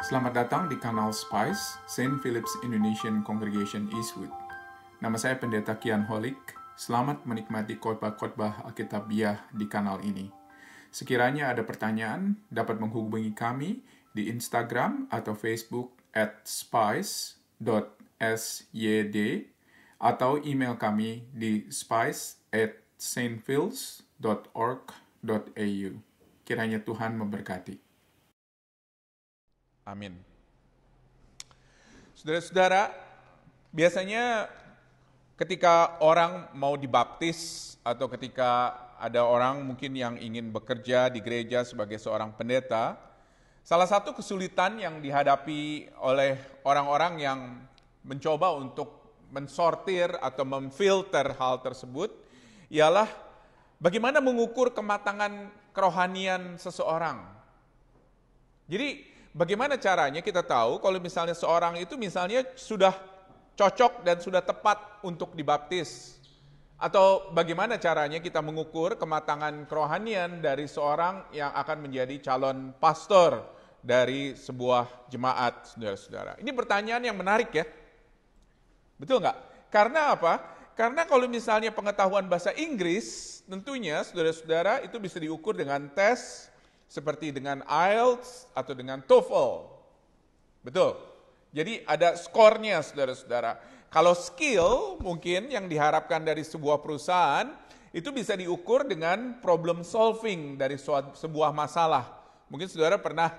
Selamat datang di kanal Spice, St. Philip's Indonesian Congregation Eastwood. Nama saya Pendeta Kian Holik. Selamat menikmati khotbah-khotbah Alkitabiah di kanal ini. Sekiranya ada pertanyaan, dapat menghubungi kami di Instagram atau Facebook @spice.syd atau email kami di spice@stphils.org.au. Kiranya Tuhan memberkati. Amin. Saudara-saudara, biasanya ketika orang mau dibaptis atau ketika ada orang mungkin yang ingin bekerja di gereja sebagai seorang pendeta, salah satu kesulitan yang dihadapi oleh orang-orang yang mencoba untuk mensortir atau memfilter hal tersebut ialah bagaimana mengukur kematangan kerohanian seseorang. Jadi bagaimana caranya kita tahu kalau misalnya seorang itu misalnya sudah cocok dan sudah tepat untuk dibaptis? Atau bagaimana caranya kita mengukur kematangan kerohanian dari seorang yang akan menjadi calon pastor dari sebuah jemaat, saudara-saudara? Ini pertanyaan yang menarik ya. Betul nggak? Karena apa? Karena kalau misalnya pengetahuan bahasa Inggris, tentunya saudara-saudara itu bisa diukur dengan tes seperti dengan IELTS atau dengan TOEFL. Betul. Jadi ada skornya saudara-saudara. Kalau skill mungkin yang diharapkan dari sebuah perusahaan itu bisa diukur dengan problem solving dari sebuah masalah. Mungkin saudara pernah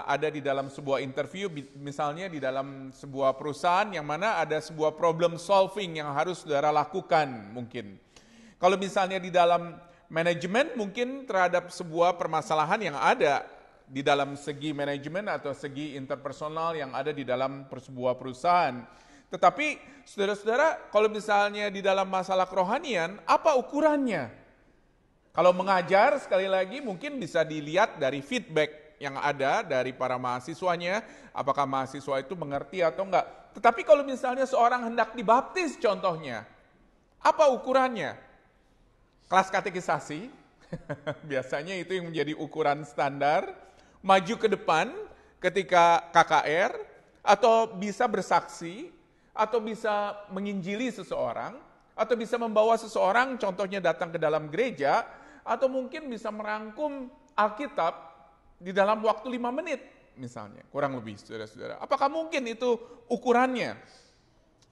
ada di dalam sebuah interview, misalnya di dalam sebuah perusahaan yang mana ada sebuah problem solving yang harus saudara lakukan mungkin. Kalau misalnya di dalam manajemen mungkin terhadap sebuah permasalahan yang ada di dalam segi manajemen atau segi interpersonal yang ada di dalam sebuah perusahaan. Tetapi saudara-saudara, kalau misalnya di dalam masalah kerohanian, apa ukurannya? Kalau mengajar, sekali lagi mungkin bisa dilihat dari feedback yang ada dari para mahasiswanya, apakah mahasiswa itu mengerti atau enggak. Tetapi kalau misalnya seorang hendak dibaptis contohnya, apa ukurannya? Kelas katekisasi, biasanya itu yang menjadi ukuran standar, maju ke depan ketika KKR, atau bisa bersaksi, atau bisa menginjili seseorang, atau bisa membawa seseorang contohnya datang ke dalam gereja, atau mungkin bisa merangkum Alkitab di dalam waktu 5 menit misalnya, kurang lebih saudara-saudara. Apakah mungkin itu ukurannya?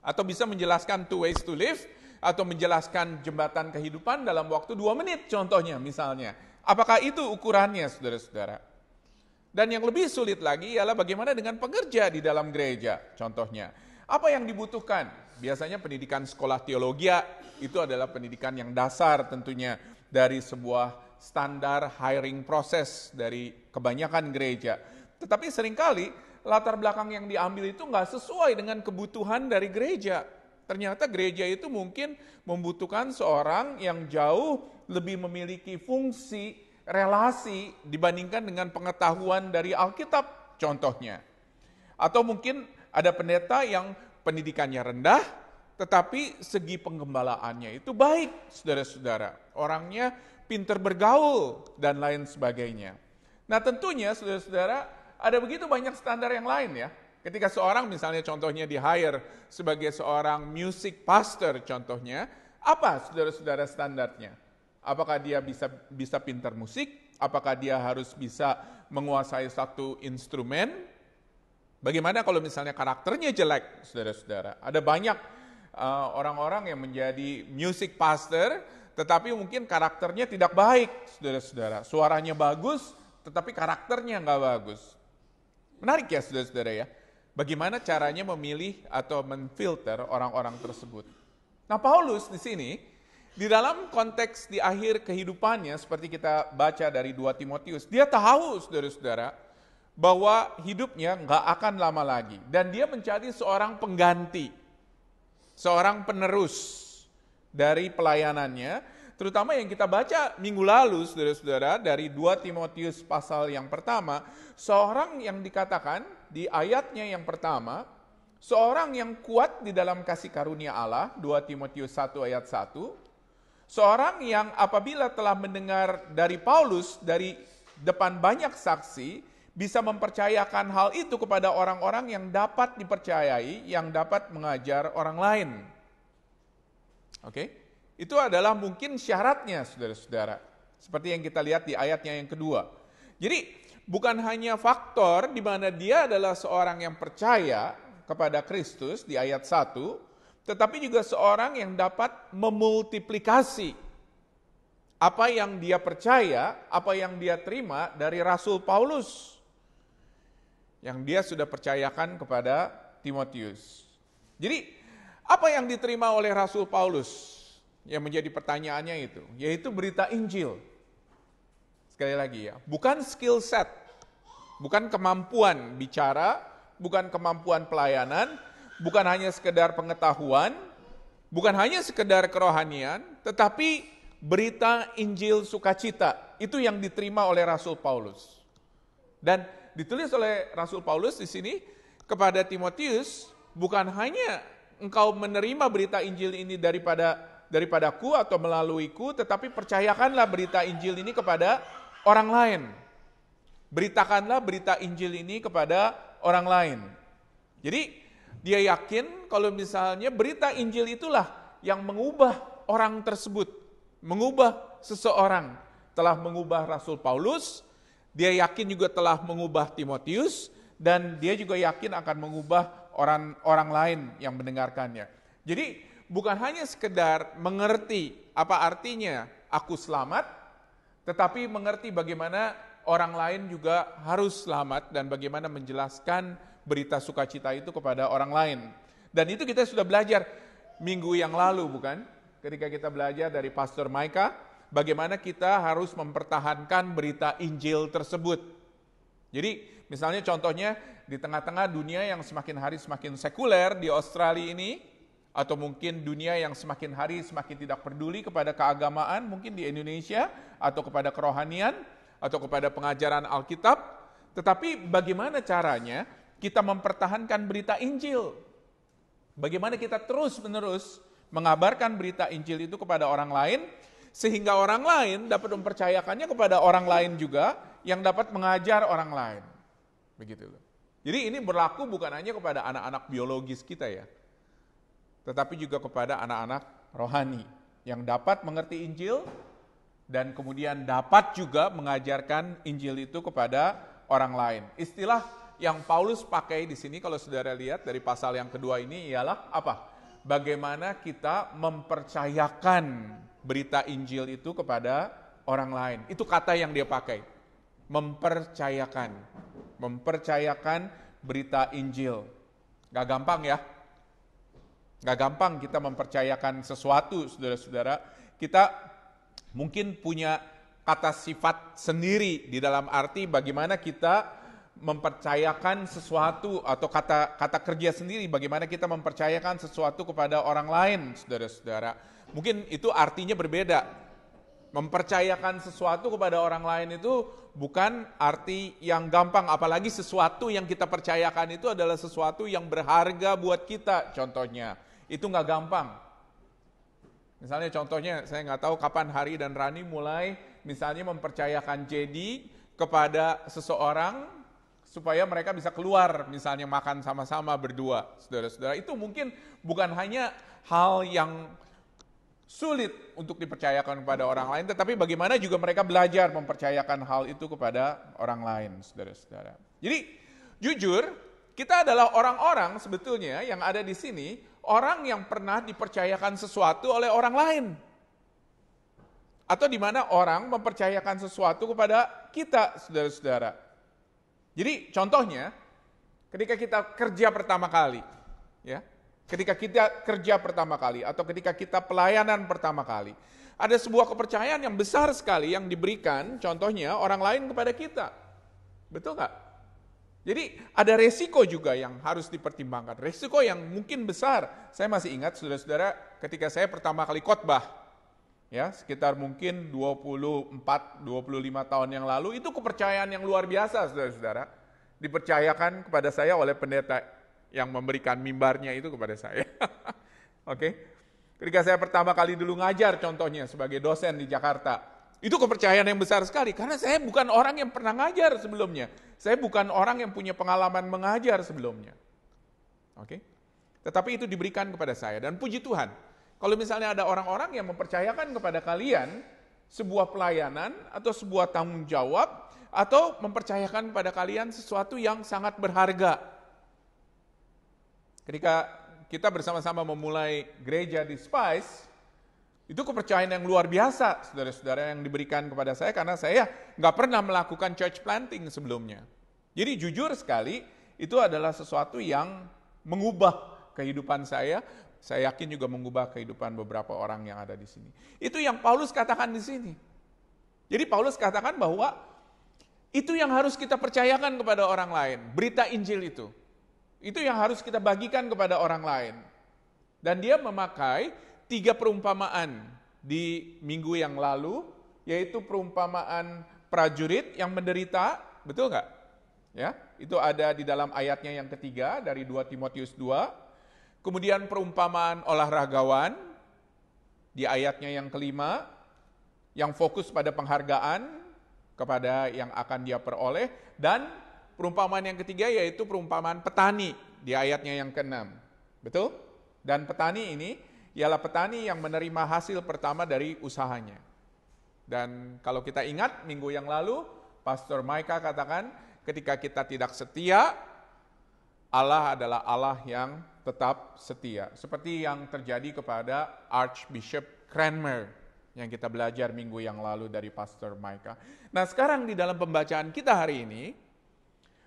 Atau bisa menjelaskan 2 ways to live, atau menjelaskan jembatan kehidupan dalam waktu 2 menit contohnya misalnya. Apakah itu ukurannya saudara-saudara? Dan yang lebih sulit lagi ialah bagaimana dengan pekerja di dalam gereja contohnya. Apa yang dibutuhkan? Biasanya pendidikan sekolah teologi itu adalah pendidikan yang dasar tentunya dari sebuah standar hiring proses dari kebanyakan gereja. Tetapi seringkali latar belakang yang diambil itu nggak sesuai dengan kebutuhan dari gereja. Ternyata gereja itu mungkin membutuhkan seorang yang jauh lebih memiliki fungsi relasi dibandingkan dengan pengetahuan dari Alkitab contohnya. Atau mungkin ada pendeta yang pendidikannya rendah, tetapi segi penggembalaannya itu baik, saudara-saudara. Orangnya pintar bergaul dan lain sebagainya. Nah tentunya saudara-saudara ada begitu banyak standar yang lain ya. Ketika seorang misalnya contohnya di-hire sebagai seorang music pastor contohnya, apa saudara-saudara standarnya? Apakah dia bisa pintar musik? Apakah dia harus bisa menguasai satu instrumen? Bagaimana kalau misalnya karakternya jelek, saudara-saudara? Ada banyak orang-orang yang menjadi music pastor, tetapi mungkin karakternya tidak baik, saudara-saudara. Suaranya bagus, tetapi karakternya nggak bagus. Menarik ya, saudara-saudara ya? Bagaimana caranya memilih atau menfilter orang-orang tersebut. Nah, Paulus di sini, di dalam konteks di akhir kehidupannya, seperti kita baca dari 2 Timotius, dia tahu, saudara-saudara, bahwa hidupnya nggak akan lama lagi. Dan dia mencari seorang pengganti, seorang penerus dari pelayanannya, terutama yang kita baca minggu lalu, saudara-saudara, dari 2 Timotius pasal yang pertama, seorang yang dikatakan di ayatnya yang pertama, seorang yang kuat di dalam kasih karunia Allah, 2 Timotius 1 ayat 1, seorang yang apabila telah mendengar dari Paulus, dari depan banyak saksi, bisa mempercayakan hal itu kepada orang-orang yang dapat dipercayai, yang dapat mengajar orang lain. Oke? Itu adalah mungkin syaratnya, saudara-saudara. Seperti yang kita lihat di ayatnya yang kedua. Jadi, bukan hanya faktor di mana dia adalah seorang yang percaya kepada Kristus di ayat 1, tetapi juga seorang yang dapat memultiplikasi apa yang dia percaya, apa yang dia terima dari Rasul Paulus yang dia sudah percayakan kepada Timotius. Jadi, apa yang diterima oleh Rasul Paulus? Yang menjadi pertanyaannya itu, yaitu berita Injil. Sekali lagi ya, bukan skill set, bukan kemampuan bicara, bukan kemampuan pelayanan, bukan hanya sekedar pengetahuan, bukan hanya sekedar kerohanian, tetapi berita Injil sukacita. Itu yang diterima oleh Rasul Paulus. Dan ditulis oleh Rasul Paulus di sini kepada Timotius, bukan hanya engkau menerima berita Injil ini daripadaku atau melaluiku, tetapi percayakanlah berita Injil ini kepada orang lain. Beritakanlah berita Injil ini kepada orang lain. Jadi dia yakin kalau misalnya berita Injil itulah yang mengubah orang tersebut, mengubah seseorang. Telah mengubah Rasul Paulus, dia yakin juga telah mengubah Timotius, dan dia juga yakin akan mengubah orang lain yang mendengarkannya. Jadi bukan hanya sekedar mengerti apa artinya aku selamat, tetapi mengerti bagaimana orang lain juga harus selamat dan bagaimana menjelaskan berita sukacita itu kepada orang lain. Dan itu kita sudah belajar minggu yang lalu, bukan? Ketika kita belajar dari Pastor Maika, bagaimana kita harus mempertahankan berita Injil tersebut. Jadi misalnya contohnya di tengah-tengah dunia yang semakin hari semakin sekuler di Australia ini, atau mungkin dunia yang semakin hari semakin tidak peduli kepada keagamaan, mungkin di Indonesia, atau kepada kerohanian, atau kepada pengajaran Alkitab, tetapi bagaimana caranya kita mempertahankan berita Injil? Bagaimana kita terus-menerus mengabarkan berita Injil itu kepada orang lain, sehingga orang lain dapat mempercayakannya kepada orang lain juga, yang dapat mengajar orang lain. Begitu. Jadi ini berlaku bukan hanya kepada anak-anak biologis kita ya, tetapi juga kepada anak-anak rohani yang dapat mengerti Injil dan kemudian dapat juga mengajarkan Injil itu kepada orang lain. Istilah yang Paulus pakai di sini kalau saudara lihat dari pasal yang kedua ini ialah apa? Bagaimana kita mempercayakan berita Injil itu kepada orang lain. Itu kata yang dia pakai. Mempercayakan berita Injil. Gak gampang ya. Gak gampang kita mempercayakan sesuatu, saudara-saudara. Kita mungkin punya kata sifat sendiri di dalam arti bagaimana kita mempercayakan sesuatu, atau kata kerja sendiri bagaimana kita mempercayakan sesuatu kepada orang lain, saudara-saudara. Mungkin itu artinya berbeda. Mempercayakan sesuatu kepada orang lain itu bukan arti yang gampang, apalagi sesuatu yang kita percayakan itu adalah sesuatu yang berharga buat kita, contohnya. Itu nggak gampang. Misalnya contohnya, saya nggak tahu kapan Hari dan Rani mulai misalnya mempercayakan Jedi kepada seseorang supaya mereka bisa keluar, misalnya makan sama-sama berdua, saudara-saudara. Itu mungkin bukan hanya hal yang sulit untuk dipercayakan kepada orang lain, tetapi bagaimana juga mereka belajar mempercayakan hal itu kepada orang lain, saudara-saudara. Jadi, jujur, kita adalah orang-orang sebetulnya yang ada di sini, orang yang pernah dipercayakan sesuatu oleh orang lain. Atau di mana orang mempercayakan sesuatu kepada kita, saudara-saudara. Jadi, contohnya, ketika kita kerja pertama kali, ya, ketika kita kerja pertama kali, atau ketika kita pelayanan pertama kali, ada sebuah kepercayaan yang besar sekali yang diberikan, contohnya orang lain kepada kita. Betul nggak? Jadi ada resiko juga yang harus dipertimbangkan. Resiko yang mungkin besar. Saya masih ingat, saudara-saudara, ketika saya pertama kali khotbah, ya, sekitar mungkin 24-25 tahun yang lalu, itu kepercayaan yang luar biasa, saudara-saudara. Dipercayakan kepada saya oleh pendeta yang memberikan mimbarnya itu kepada saya. Oke. Ketika saya pertama kali dulu ngajar contohnya sebagai dosen di Jakarta, Itu kepercayaan yang besar sekali, karena saya bukan orang yang pernah ngajar sebelumnya. Saya bukan orang yang punya pengalaman mengajar sebelumnya. Oke? Tetapi itu diberikan kepada saya, dan puji Tuhan, kalau misalnya ada orang-orang yang mempercayakan kepada kalian sebuah pelayanan atau sebuah tanggung jawab, atau mempercayakan kepada kalian sesuatu yang sangat berharga. Ketika kita bersama-sama memulai gereja di Spice, itu kepercayaan yang luar biasa, saudara-saudara, yang diberikan kepada saya, karena saya nggak pernah melakukan church planting sebelumnya. Jadi jujur sekali, itu adalah sesuatu yang mengubah kehidupan saya yakin juga mengubah kehidupan beberapa orang yang ada di sini. Itu yang Paulus katakan di sini. Jadi Paulus katakan bahwa itu yang harus kita percayakan kepada orang lain, berita Injil itu. Itu yang harus kita bagikan kepada orang lain. Dan dia memakai 3 perumpamaan di minggu yang lalu, yaitu perumpamaan prajurit yang menderita, betul nggak? Ya, itu ada di dalam ayatnya yang ketiga dari 2 Timotius 2. Kemudian perumpamaan olahragawan di ayatnya yang kelima, yang fokus pada penghargaan kepada yang akan dia peroleh, dan perumpamaan yang ketiga yaitu perumpamaan petani di ayatnya yang keenam. Betul? Dan petani ini ialah petani yang menerima hasil pertama dari usahanya. Dan kalau kita ingat minggu yang lalu, Pastor Micah katakan, ketika kita tidak setia, Allah adalah Allah yang tetap setia. Seperti yang terjadi kepada Archbishop Cranmer yang kita belajar minggu yang lalu dari Pastor Micah. Nah, sekarang di dalam pembacaan kita hari ini,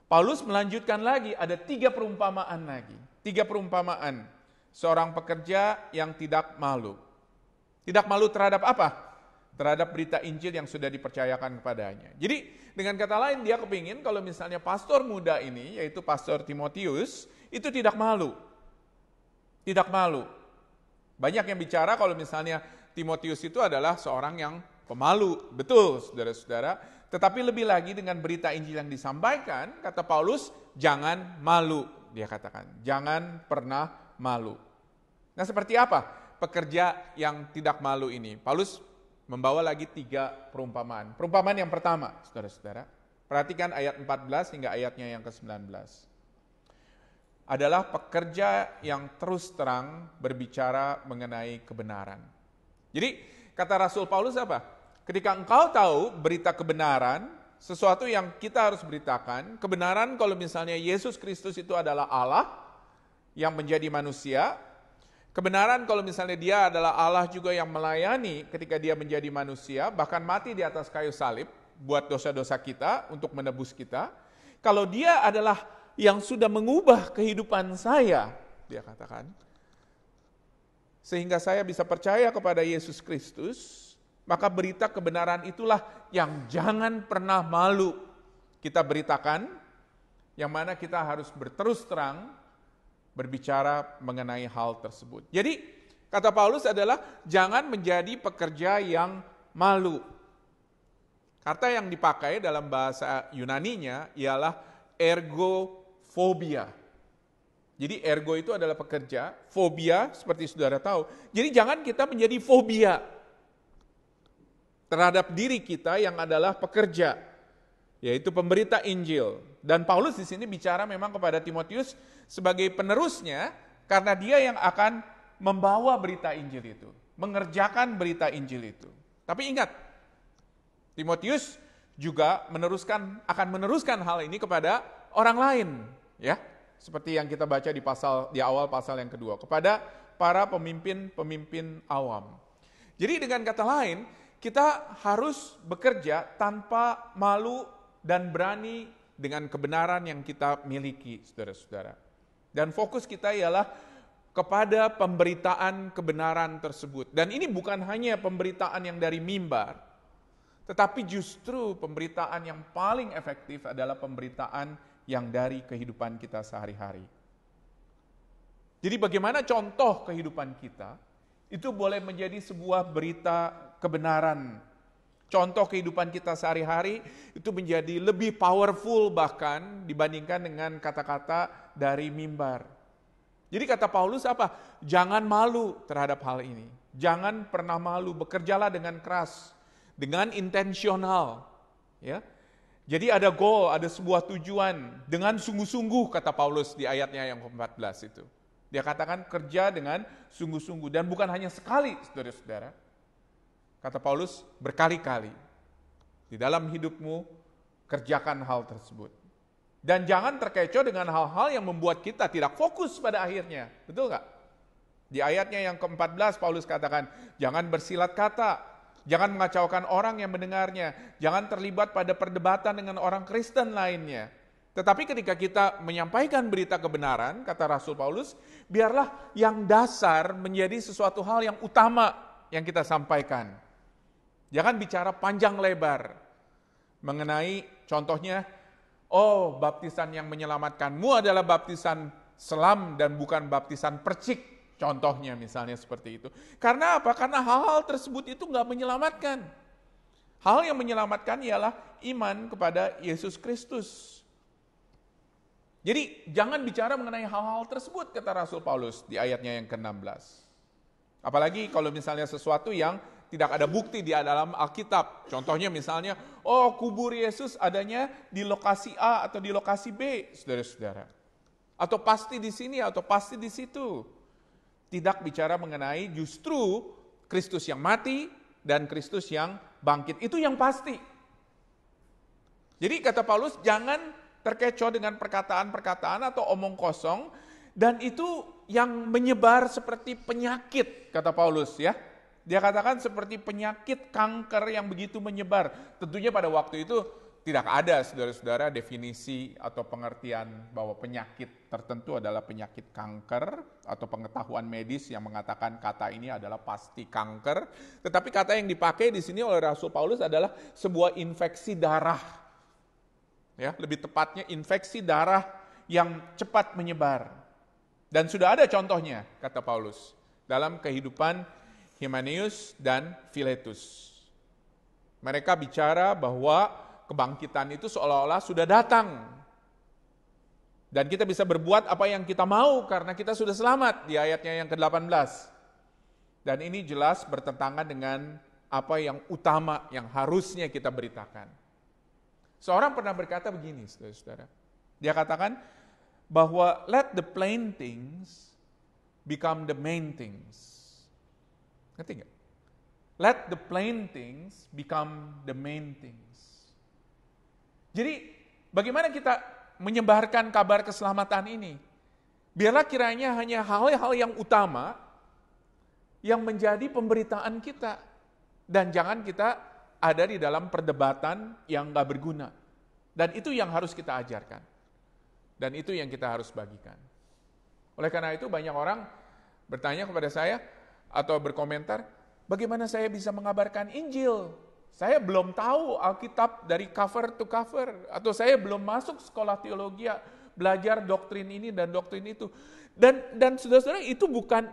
Paulus melanjutkan lagi, ada 3 perumpamaan lagi. 3 perumpamaan. Seorang pekerja yang tidak malu. Tidak malu terhadap apa? Terhadap berita Injil yang sudah dipercayakan kepadanya. Jadi dengan kata lain, dia kepingin kalau misalnya pastor muda ini, yaitu Pastor Timotius, itu tidak malu. Tidak malu. Banyak yang bicara kalau misalnya Timotius itu adalah seorang yang pemalu. Betul, saudara-saudara. Tetapi lebih lagi dengan berita Injil yang disampaikan, kata Paulus, jangan malu. Dia katakan, jangan pernah malu. Nah, seperti apa pekerja yang tidak malu ini? Paulus membawa lagi 3 perumpamaan. Perumpamaan yang pertama, saudara-saudara, perhatikan ayat 14 hingga ayatnya yang ke-19. Adalah pekerja yang terus terang berbicara mengenai kebenaran. Jadi, kata Rasul Paulus apa? Ketika engkau tahu berita kebenaran, sesuatu yang kita harus beritakan, kebenaran kalau misalnya Yesus Kristus itu adalah Allah yang menjadi manusia, kebenaran kalau misalnya dia adalah Allah juga yang melayani ketika dia menjadi manusia, bahkan mati di atas kayu salib buat dosa-dosa kita, untuk menebus kita. Kalau dia adalah yang sudah mengubah kehidupan saya, dia katakan, sehingga saya bisa percaya kepada Yesus Kristus, maka berita kebenaran itulah yang jangan pernah malu kita beritakan, yang mana kita harus berterus terang berbicara mengenai hal tersebut. Jadi, kata Paulus adalah jangan menjadi pekerja yang malu. Kata yang dipakai dalam bahasa Yunaninya ialah ergophobia. Jadi ergo itu adalah pekerja, fobia seperti saudara tahu. Jadi jangan kita menjadi fobia terhadap diri kita yang adalah pekerja, yaitu pemberita Injil. Dan Paulus di sini bicara memang kepada Timotius sebagai penerusnya, karena dia yang akan membawa berita Injil itu, mengerjakan berita Injil itu. Tapi ingat, Timotius juga akan meneruskan hal ini kepada orang lain, ya. Seperti yang kita baca di awal pasal yang kedua, kepada para pemimpin awam. Jadi dengan kata lain, kita harus bekerja tanpa malu dan berani dengan kebenaran yang kita miliki, saudara-saudara. Dan fokus kita ialah kepada pemberitaan kebenaran tersebut. Dan ini bukan hanya pemberitaan yang dari mimbar, tetapi justru pemberitaan yang paling efektif adalah pemberitaan yang dari kehidupan kita sehari-hari. Jadi bagaimana contoh kehidupan kita, itu boleh menjadi sebuah berita kebenaran. Contoh kehidupan kita sehari-hari itu menjadi lebih powerful bahkan dibandingkan dengan kata-kata dari mimbar. Jadi kata Paulus apa? Jangan malu terhadap hal ini. Jangan pernah malu, bekerjalah dengan keras. dengan intensional, ya. Jadi ada goal, ada sebuah tujuan dengan sungguh-sungguh, kata Paulus di ayatnya yang ke-14 itu. Dia katakan kerja dengan sungguh-sungguh dan bukan hanya sekali, saudara-saudara. Kata Paulus, berkali-kali di dalam hidupmu kerjakan hal tersebut. Dan jangan terkecoh dengan hal-hal yang membuat kita tidak fokus pada akhirnya. Betul nggak? Di ayatnya yang ke-14 Paulus katakan, jangan bersilat kata, jangan mengacaukan orang yang mendengarnya, jangan terlibat pada perdebatan dengan orang Kristen lainnya. Tetapi ketika kita menyampaikan berita kebenaran, kata Rasul Paulus, biarlah yang dasar menjadi sesuatu hal yang utama yang kita sampaikan. Jangan bicara panjang lebar mengenai contohnya, oh baptisan yang menyelamatkanmu adalah baptisan selam dan bukan baptisan percik. Contohnya misalnya seperti itu. Karena apa? Karena hal-hal tersebut itu nggak menyelamatkan. Hal yang menyelamatkan ialah iman kepada Yesus Kristus. Jadi jangan bicara mengenai hal-hal tersebut, kata Rasul Paulus di ayatnya yang ke-16. Apalagi kalau misalnya sesuatu yang tidak ada bukti di dalam Alkitab. Contohnya misalnya, oh kubur Yesus adanya di lokasi A atau di lokasi B, saudara-saudara. Atau pasti di sini atau pasti di situ. Tidak bicara mengenai justru Kristus yang mati dan Kristus yang bangkit. Itu yang pasti. Jadi kata Paulus, jangan terkecoh dengan perkataan-perkataan atau omong kosong, dan itu yang menyebar seperti penyakit, kata Paulus ya. Dia katakan seperti penyakit kanker yang begitu menyebar. Tentunya pada waktu itu tidak ada, saudara-saudara, definisi atau pengertian bahwa penyakit tertentu adalah penyakit kanker atau pengetahuan medis yang mengatakan kata ini adalah pasti kanker. Tetapi kata yang dipakai di sini oleh Rasul Paulus adalah sebuah infeksi darah. Ya, lebih tepatnya infeksi darah yang cepat menyebar. Dan sudah ada contohnya, kata Paulus, dalam kehidupan Hymenaeus dan Philetus. Mereka bicara bahwa kebangkitan itu seolah-olah sudah datang. Dan kita bisa berbuat apa yang kita mau karena kita sudah selamat di ayatnya yang ke-18. Dan ini jelas bertentangan dengan apa yang utama yang harusnya kita beritakan. Seorang pernah berkata begini, saudara-saudara. Dia katakan bahwa let the plain things become the main things. Ngerti nggak? Let the plain things become the main things. Jadi bagaimana kita menyebarkan kabar keselamatan ini? Biarlah kiranya hanya hal-hal yang utama yang menjadi pemberitaan kita. Dan jangan kita ada di dalam perdebatan yang gak berguna. Dan itu yang harus kita ajarkan. Dan itu yang kita harus bagikan. Oleh karena itu banyak orang bertanya kepada saya atau berkomentar, bagaimana saya bisa mengabarkan Injil? Saya belum tahu Alkitab dari cover to cover, atau saya belum masuk sekolah teologi, belajar doktrin ini dan doktrin itu. Dan saudara-saudara, itu bukan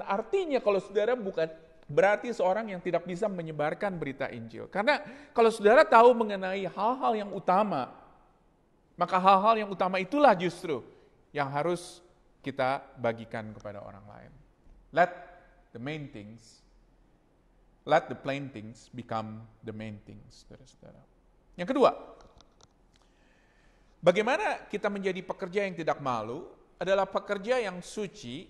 artinya kalau saudara bukan berarti seorang yang tidak bisa menyebarkan berita Injil. Karena kalau saudara tahu mengenai hal-hal yang utama, maka hal-hal yang utama itulah justru yang harus kita bagikan kepada orang lain. Let the plain things become the main things, saudara-saudara. Yang kedua, bagaimana kita menjadi pekerja yang tidak malu adalah pekerja yang suci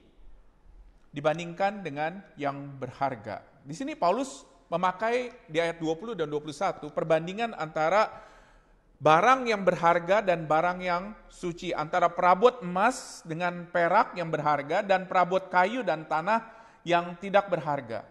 dibandingkan dengan yang berharga. Di sini Paulus memakai di ayat 20 dan 21 perbandingan antara barang yang berharga dan barang yang suci, antara perabot emas dengan perak yang berharga dan perabot kayu dan tanah yang tidak berharga.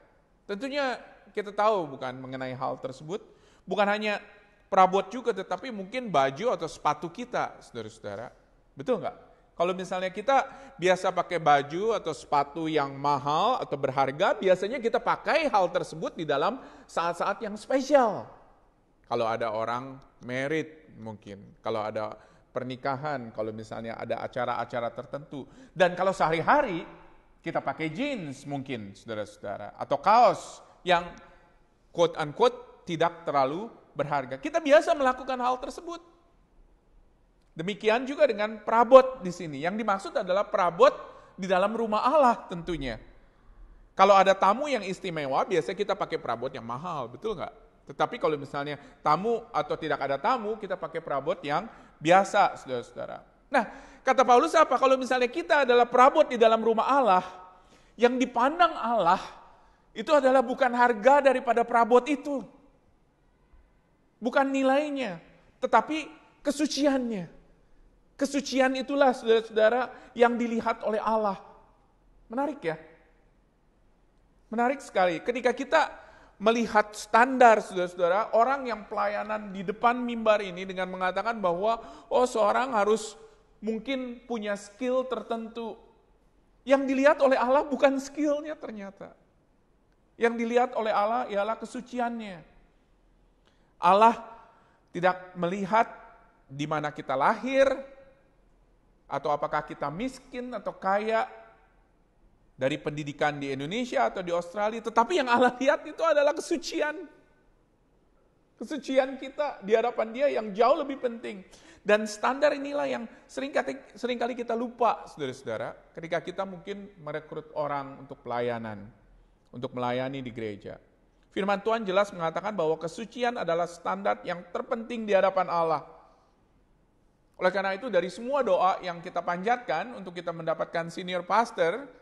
Tentunya kita tahu bukan mengenai hal tersebut, bukan hanya perabot juga, tetapi mungkin baju atau sepatu kita, saudara-saudara. Betul nggak? Kalau misalnya kita biasa pakai baju atau sepatu yang mahal atau berharga, biasanya kita pakai hal tersebut di dalam saat-saat yang spesial. Kalau ada orang married mungkin, kalau ada pernikahan, kalau misalnya ada acara-acara tertentu. Dan kalau sehari-hari, kita pakai jeans mungkin, saudara-saudara, atau kaos yang quote-unquote tidak terlalu berharga. Kita biasa melakukan hal tersebut. Demikian juga dengan perabot di sini. Yang dimaksud adalah perabot di dalam rumah Allah tentunya. Kalau ada tamu yang istimewa, biasanya kita pakai perabot yang mahal, betul nggak? Tetapi kalau misalnya tamu atau tidak ada tamu, kita pakai perabot yang biasa, saudara-saudara. Nah, kata Paulus apa? Kalau misalnya kita adalah perabot di dalam rumah Allah, yang dipandang Allah, itu adalah bukan harga daripada perabot itu. Bukan nilainya, tetapi kesuciannya. Kesucian itulah, saudara-saudara, yang dilihat oleh Allah. Menarik ya? Menarik sekali. Ketika kita melihat standar, saudara-saudara, orang yang pelayanan di depan mimbar ini dengan mengatakan bahwa, seorang harus mungkin punya skill tertentu. Yang dilihat oleh Allah bukan skillnya ternyata. Yang dilihat oleh Allah ialah kesuciannya. Allah tidak melihat di mana kita lahir, atau apakah kita miskin atau kaya, dari pendidikan di Indonesia atau di Australia, tetapi yang Allah lihat itu adalah kesucian. Kesucian kita di hadapan Dia yang jauh lebih penting. Dan standar inilah yang seringkali kita lupa, saudara-saudara, ketika kita mungkin merekrut orang untuk pelayanan, untuk melayani di gereja. Firman Tuhan jelas mengatakan bahwa kesucian adalah standar yang terpenting di hadapan Allah. Oleh karena itu dari semua doa yang kita panjatkan untuk kita mendapatkan senior pastor,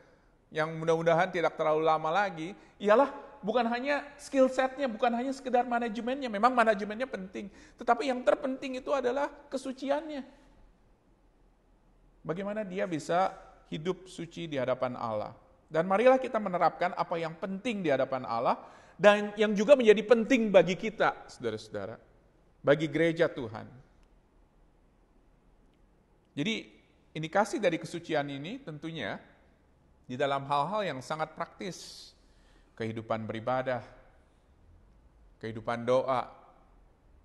yang mudah-mudahan tidak terlalu lama lagi, ialah bukan hanya skill setnya, bukan hanya sekedar manajemennya, memang manajemennya penting, tetapi yang terpenting itu adalah kesuciannya. Bagaimana dia bisa hidup suci di hadapan Allah. Dan marilah kita menerapkan apa yang penting di hadapan Allah, dan yang juga menjadi penting bagi kita, saudara-saudara, bagi gereja Tuhan. Jadi indikasi dari kesucian ini tentunya di dalam hal-hal yang sangat praktis, kehidupan beribadah, kehidupan doa,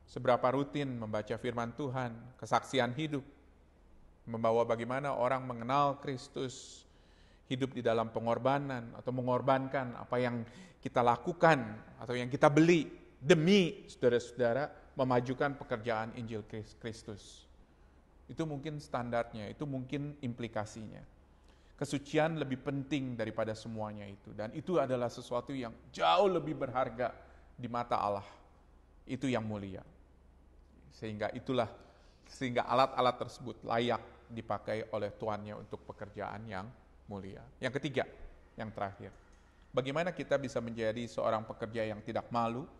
seberapa rutin membaca firman Tuhan, kesaksian hidup, membawa bagaimana orang mengenal Kristus, hidup di dalam pengorbanan atau mengorbankan apa yang kita lakukan atau yang kita beli demi saudara-saudara memajukan pekerjaan Injil Kristus. Itu mungkin standarnya, itu mungkin implikasinya. Kesucian lebih penting daripada semuanya itu. Dan itu adalah sesuatu yang jauh lebih berharga di mata Allah. Itu yang mulia. Sehingga alat-alat tersebut layak dipakai oleh tuannya untuk pekerjaan yang mulia. Yang ketiga, yang terakhir. Bagaimana kita bisa menjadi seorang pekerja yang tidak malu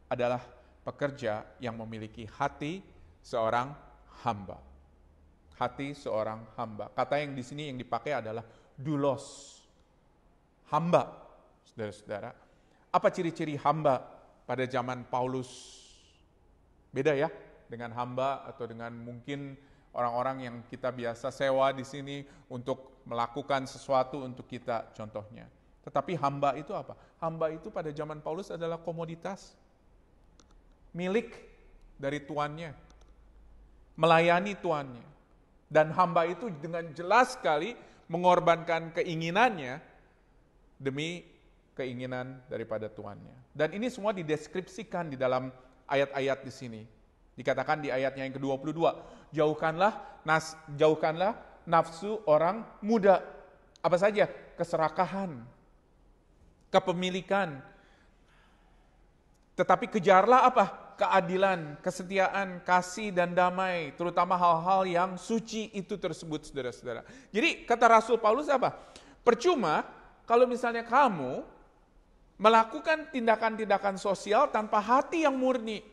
adalah pekerja yang memiliki hati seorang hamba. Hati seorang hamba. Kata yang di sini yang dipakai adalah doulos. Hamba, saudara-saudara. Apa ciri-ciri hamba pada zaman Paulus? Beda ya dengan hamba atau dengan mungkin orang-orang yang kita biasa sewa di sini untuk melakukan sesuatu untuk kita, contohnya. Tetapi hamba itu apa? Hamba itu pada zaman Paulus adalah komoditas. Milik dari tuannya. Melayani tuannya. Dan hamba itu dengan jelas sekali mengorbankan keinginannya demi keinginan daripada tuannya. Dan ini semua dideskripsikan di dalam ayat-ayat di sini. Dikatakan di ayatnya yang ke-22, jauhkanlah nafsu orang muda. Apa saja? Keserakahan, kepemilikan. Tetapi kejarlah apa? Keadilan, kesetiaan, kasih, dan damai, terutama hal-hal yang suci itu tersebut, saudara-saudara. Jadi kata Rasul Paulus apa? Percuma kalau misalnya kamu melakukan tindakan-tindakan sosial tanpa hati yang murni.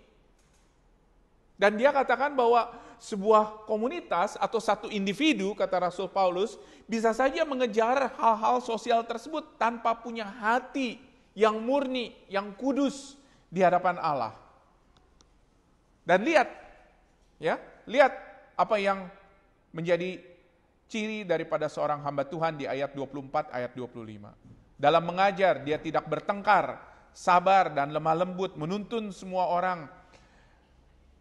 Dan dia katakan bahwa sebuah komunitas atau satu individu, kata Rasul Paulus, bisa saja mengejar hal-hal sosial tersebut tanpa punya hati yang murni, yang kudus di hadapan Allah. Dan lihat apa yang menjadi ciri daripada seorang hamba Tuhan di ayat 24, ayat 25. Dalam mengajar, dia tidak bertengkar, sabar dan lemah lembut, menuntun semua orang,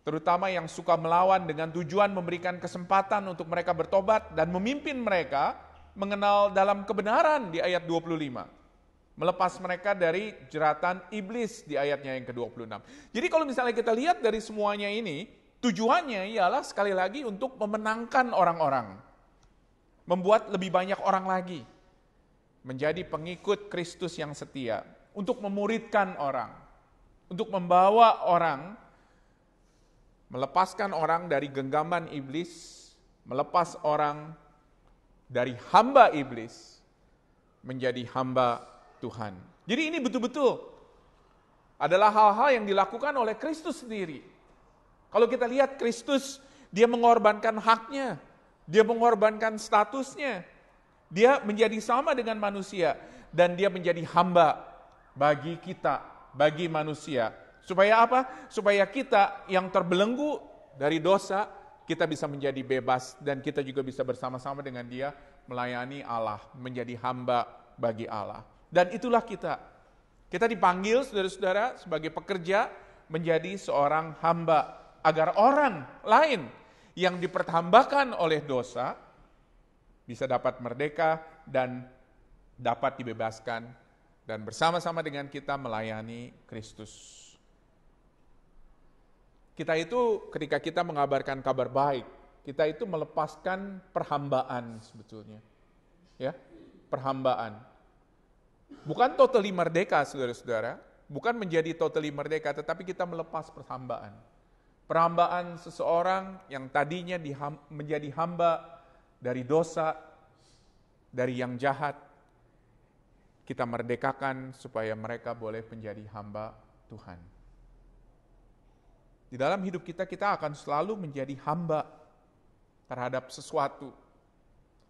terutama yang suka melawan dengan tujuan memberikan kesempatan untuk mereka bertobat dan memimpin mereka mengenal dalam kebenaran di ayat 25. Melepas mereka dari jeratan iblis di ayatnya yang ke-26. Jadi kalau misalnya kita lihat dari semuanya ini, tujuannya ialah sekali lagi untuk memenangkan orang-orang. Membuat lebih banyak orang lagi. menjadi pengikut Kristus yang setia, untuk memuridkan orang, untuk membawa orang, melepaskan orang dari genggaman iblis, melepas orang dari hamba iblis, menjadi hamba Tuhan. Jadi ini betul-betul adalah hal-hal yang dilakukan oleh Kristus sendiri. Kalau kita lihat Kristus, dia mengorbankan haknya, dia mengorbankan statusnya, dia menjadi sama dengan manusia, dan dia menjadi hamba bagi kita, bagi manusia. Supaya apa? Supaya kita yang terbelenggu dari dosa, kita bisa menjadi bebas, dan kita juga bisa bersama-sama dengan dia melayani Allah, menjadi hamba bagi Allah. Dan itulah kita. Kita dipanggil, saudara-saudara, sebagai pekerja, menjadi seorang hamba, agar orang lain yang dipertambakan oleh dosa, bisa dapat merdeka dan dapat dibebaskan, dan bersama-sama dengan kita melayani Kristus. Kita itu ketika kita mengabarkan kabar baik, kita itu melepaskan perhambaan sebetulnya. Ya, perhambaan. Bukan totally merdeka, saudara-saudara, bukan menjadi totally merdeka, tetapi kita melepas perhambaan. Perhambaan seseorang yang tadinya menjadi hamba dari dosa, dari yang jahat, kita merdekakan supaya mereka boleh menjadi hamba Tuhan. Di dalam hidup kita, kita akan selalu menjadi hamba terhadap sesuatu.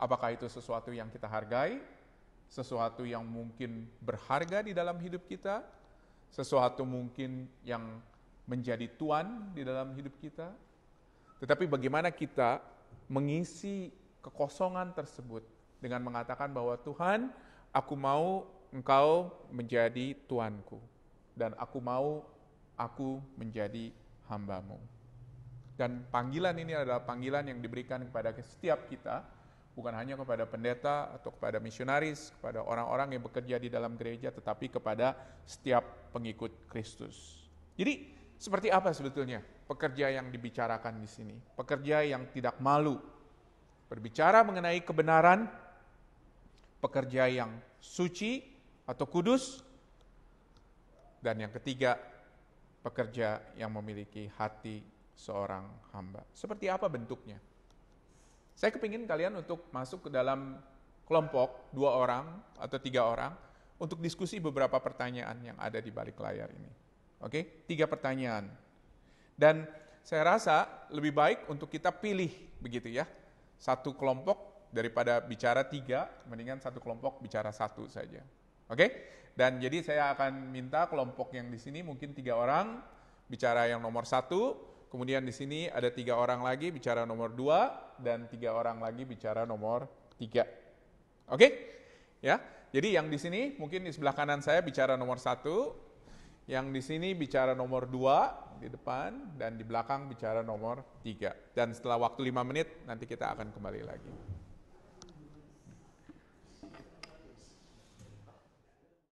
Apakah itu sesuatu yang kita hargai, sesuatu yang mungkin berharga di dalam hidup kita, sesuatu mungkin yang menjadi tuan di dalam hidup kita. Tetapi bagaimana kita mengisi kekosongan tersebut dengan mengatakan bahwa Tuhan, aku mau Engkau menjadi Tuanku, dan aku mau aku menjadi hamba-Mu. Dan panggilan ini adalah panggilan yang diberikan kepada setiap kita, bukan hanya kepada pendeta atau kepada misionaris, kepada orang-orang yang bekerja di dalam gereja, tetapi kepada setiap pengikut Kristus. Jadi, seperti apa sebetulnya pekerja yang dibicarakan di sini? Pekerja yang tidak malu, berbicara mengenai kebenaran, pekerja yang suci atau kudus, dan yang ketiga, pekerja yang memiliki hati seorang hamba. Seperti apa bentuknya? Saya kepingin kalian untuk masuk ke dalam kelompok 2 orang atau 3 orang untuk diskusi beberapa pertanyaan yang ada di balik layar ini. Oke, 3 pertanyaan. Dan saya rasa lebih baik untuk kita pilih begitu ya. Satu kelompok daripada bicara 3, mendingan satu kelompok bicara 1 saja. Oke? Dan jadi saya akan minta kelompok yang di sini mungkin 3 orang bicara yang nomor 1, kemudian di sini ada 3 orang lagi bicara nomor 2, dan 3 orang lagi bicara nomor 3. Oke? Ya. Jadi yang di sini mungkin di sebelah kanan saya bicara nomor 1, yang di sini bicara nomor 2 di depan, dan di belakang bicara nomor 3. Dan setelah waktu 5 menit nanti kita akan kembali lagi.